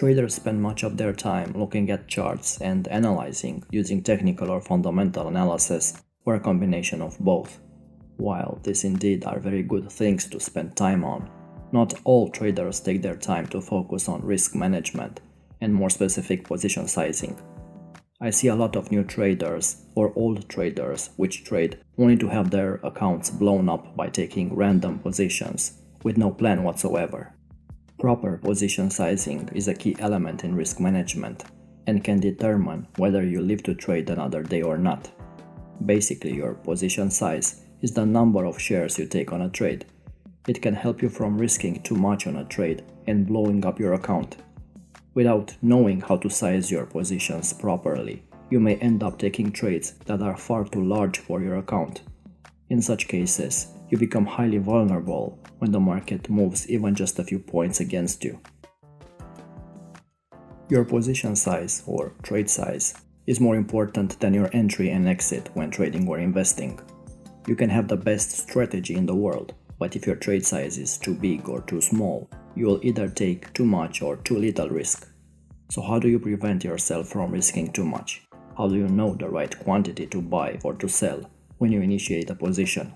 Traders spend much of their time looking at charts and analyzing using technical or fundamental analysis, or a combination of both. While these indeed are very good things to spend time on, not all traders take their time to focus on risk management and more specific position sizing. I see a lot of new traders or old traders which trade only to have their accounts blown up by taking random positions with no plan whatsoever. Proper position sizing is a key element in risk management and can determine whether you live to trade another day or not. Basically, your position size is the number of shares you take on a trade. It can help you from risking too much on a trade and blowing up your account. Without knowing how to size your positions properly, you may end up taking trades that are far too large for your account. In such cases, you become highly vulnerable when the market moves even just a few points against you. Your position size, or trade size, is more important than your entry and exit when trading or investing. You can have the best strategy in the world, but if your trade size is too big or too small, you will either take too much or too little risk. So how do you prevent yourself from risking too much? How do you know the right quantity to buy or to sell when you initiate a position?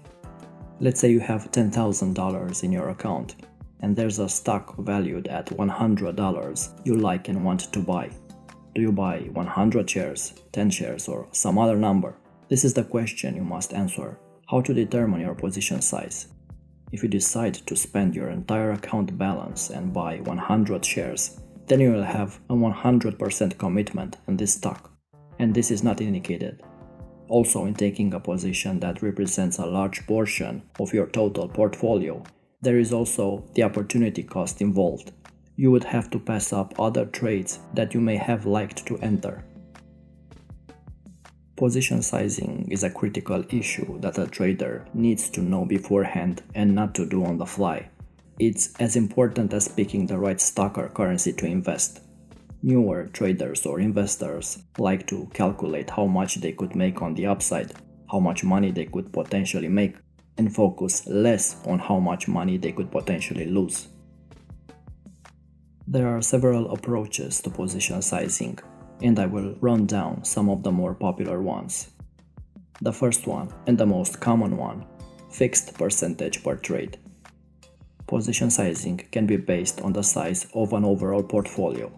Let's say you have $10,000 in your account and there's a stock valued at $100 you like and want to buy. Do you buy 100 shares, 10 shares, or some other number? This is the question you must answer. How to determine your position size? If you decide to spend your entire account balance and buy 100 shares, then you will have a 100% commitment in this stock, and this is not indicated. Also, in taking a position that represents a large portion of your total portfolio, there is also the opportunity cost involved. You would have to pass up other trades that you may have liked to enter. Position sizing is a critical issue that a trader needs to know beforehand and not to do on the fly. It's as important as picking the right stock or currency to invest. Newer traders or investors like to calculate how much they could make on the upside, how much money they could potentially make, and focus less on how much money they could potentially lose. There are several approaches to position sizing, and I will run down some of the more popular ones. The first one, and the most common one, fixed percentage per trade. Position sizing can be based on the size of an overall portfolio.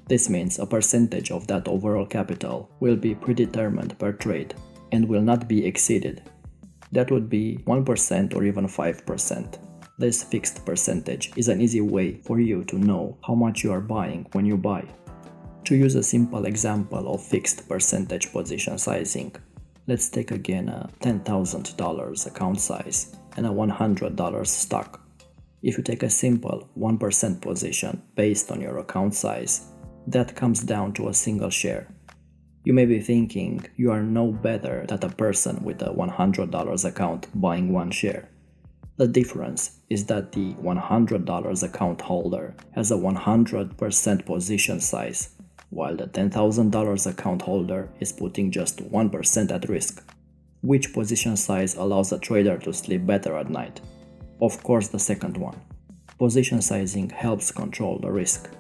This means a percentage of that overall capital will be predetermined per trade and will not be exceeded. That would be 1% or even 5%. This fixed percentage is an easy way for you to know how much you are buying when you buy. To use a simple example of fixed percentage position sizing, let's take again a $10,000 account size and a $100 stock. If you take a simple 1% position based on your account size, that comes down to a single share. You may be thinking you are no better than a person with a $100 account buying one share. The difference is that the $100 account holder has a 100% position size, while the $10,000 account holder is putting just 1% at risk. Which position size allows a trader to sleep better at night? Of course, the second one. Position sizing helps control the risk.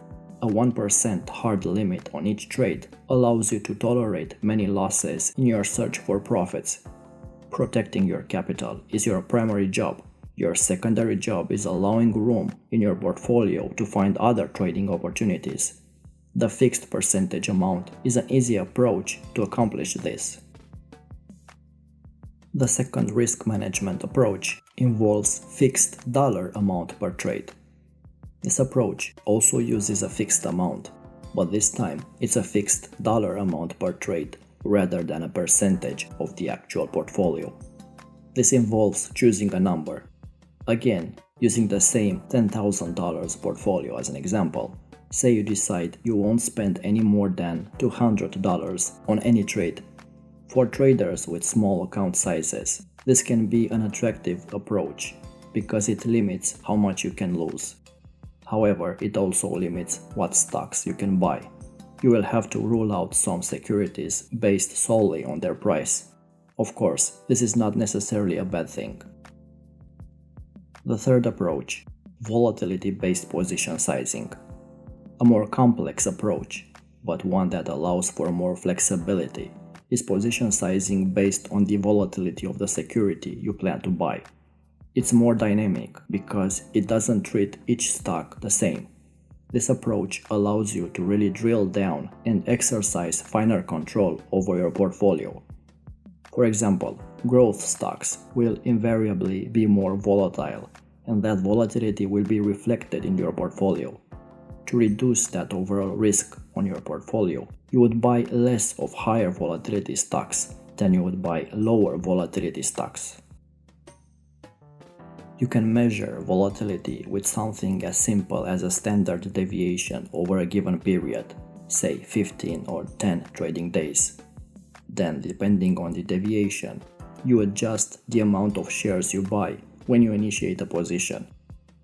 A 1% hard limit on each trade allows you to tolerate many losses in your search for profits. Protecting your capital is your primary job. Your secondary job is allowing room in your portfolio to find other trading opportunities. The fixed percentage amount is an easy approach to accomplish this. The second risk management approach involves fixed dollar amount per trade. This approach also uses a fixed amount, but this time it's a fixed dollar amount per trade rather than a percentage of the actual portfolio. This involves choosing a number. Again, using the same $10,000 portfolio as an example, say you decide you won't spend any more than $200 on any trade. For traders with small account sizes, this can be an attractive approach because it limits how much you can lose. However, it also limits what stocks you can buy. You will have to rule out some securities based solely on their price. Of course, this is not necessarily a bad thing. The third approach, volatility-based position sizing. A more complex approach, but one that allows for more flexibility, is position sizing based on the volatility of the security you plan to buy. It's more dynamic because it doesn't treat each stock the same. This approach allows you to really drill down and exercise finer control over your portfolio. For example, growth stocks will invariably be more volatile, and that volatility will be reflected in your portfolio. To reduce that overall risk on your portfolio, you would buy less of higher volatility stocks than you would buy lower volatility stocks. You can measure volatility with something as simple as a standard deviation over a given period, say 15 or 10 trading days. Then, depending on the deviation, you adjust the amount of shares you buy when you initiate a position.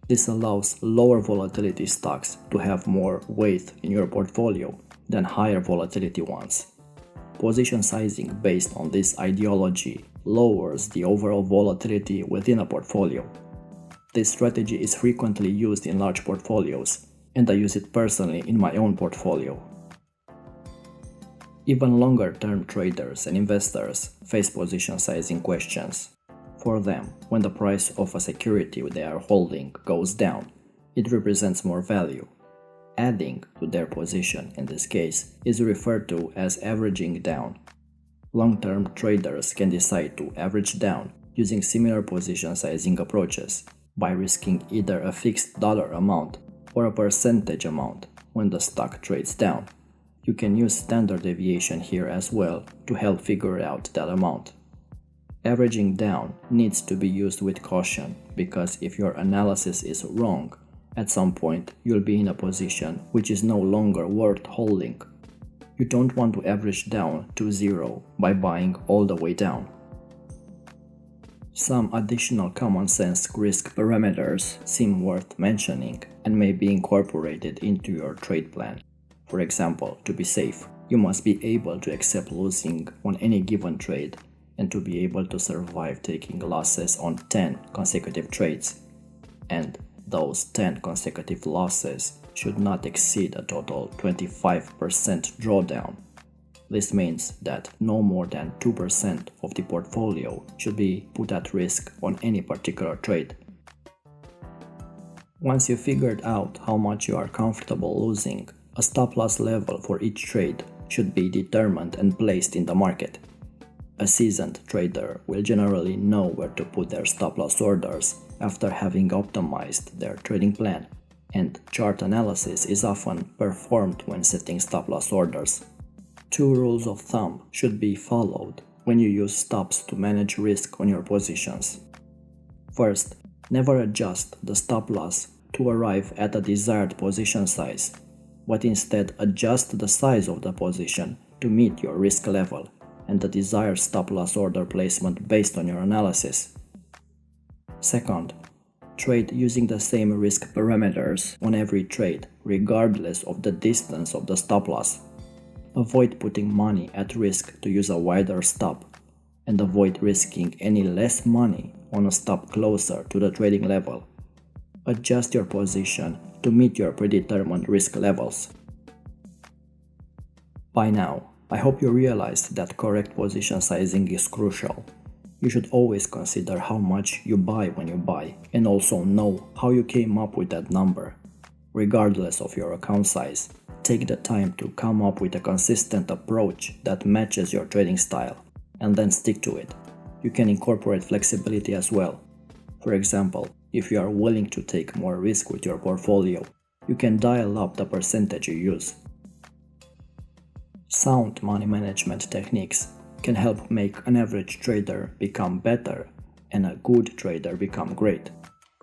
This allows lower volatility stocks to have more weight in your portfolio than higher volatility ones. Position sizing based on this ideology lowers the overall volatility within a portfolio. This strategy is frequently used in large portfolios, and I use it personally in my own portfolio. Even longer-term traders and investors face position sizing questions. For them, when the price of a security they are holding goes down, it represents more value. Adding to their position in this case is referred to as averaging down. Long-term traders can decide to average down using similar position sizing approaches by risking either a fixed dollar amount or a percentage amount when the stock trades down. You can use standard deviation here as well to help figure out that amount. Averaging down needs to be used with caution because if your analysis is wrong, at some point you'll be in a position which is no longer worth holding. You don't want to average down to zero by buying all the way down. Some additional common sense risk parameters seem worth mentioning and may be incorporated into your trade plan. For example, to be safe, you must be able to accept losing on any given trade and to be able to survive taking losses on 10 consecutive trades. And those 10 consecutive losses should not exceed a total 25% drawdown. This means that no more than 2% of the portfolio should be put at risk on any particular trade. Once you figured out how much you are comfortable losing, a stop-loss level for each trade should be determined and placed in the market. A seasoned trader will generally know where to put their stop-loss orders after having optimized their trading plan, and chart analysis is often performed when setting stop-loss orders. Two rules of thumb should be followed when you use stops to manage risk on your positions. First, never adjust the stop-loss to arrive at a desired position size, but instead adjust the size of the position to meet your risk level and the desired stop-loss order placement based on your analysis. Second, trade using the same risk parameters on every trade, regardless of the distance of the stop-loss. Avoid putting money at risk to use a wider stop, and avoid risking any less money on a stop closer to the trading level. Adjust your position to meet your predetermined risk levels. By now, I hope you realized that correct position sizing is crucial. You should always consider how much you buy when you buy, and also know how you came up with that number. Regardless of your account size, take the time to come up with a consistent approach that matches your trading style, and then stick to it. You can incorporate flexibility as well. For example, if you are willing to take more risk with your portfolio, you can dial up the percentage you use. Sound money management techniques can help make an average trader become better and a good trader become great.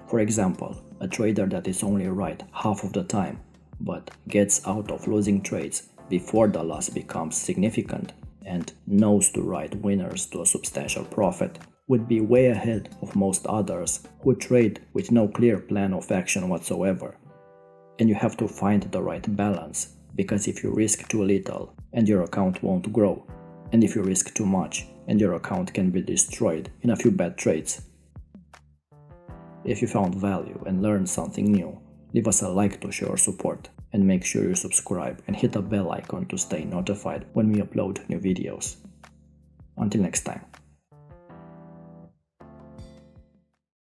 For example, a trader that is only right half of the time but gets out of losing trades before the loss becomes significant and knows to ride winners to a substantial profit would be way ahead of most others who trade with no clear plan of action whatsoever. And you have to find the right balance, because if you risk too little and your account won't grow, and if you risk too much and your account can be destroyed in a few bad trades. If you found value and learned something new, leave us a like to show your support. and make sure you subscribe and hit the bell icon to stay notified when we upload new videos. Until next time.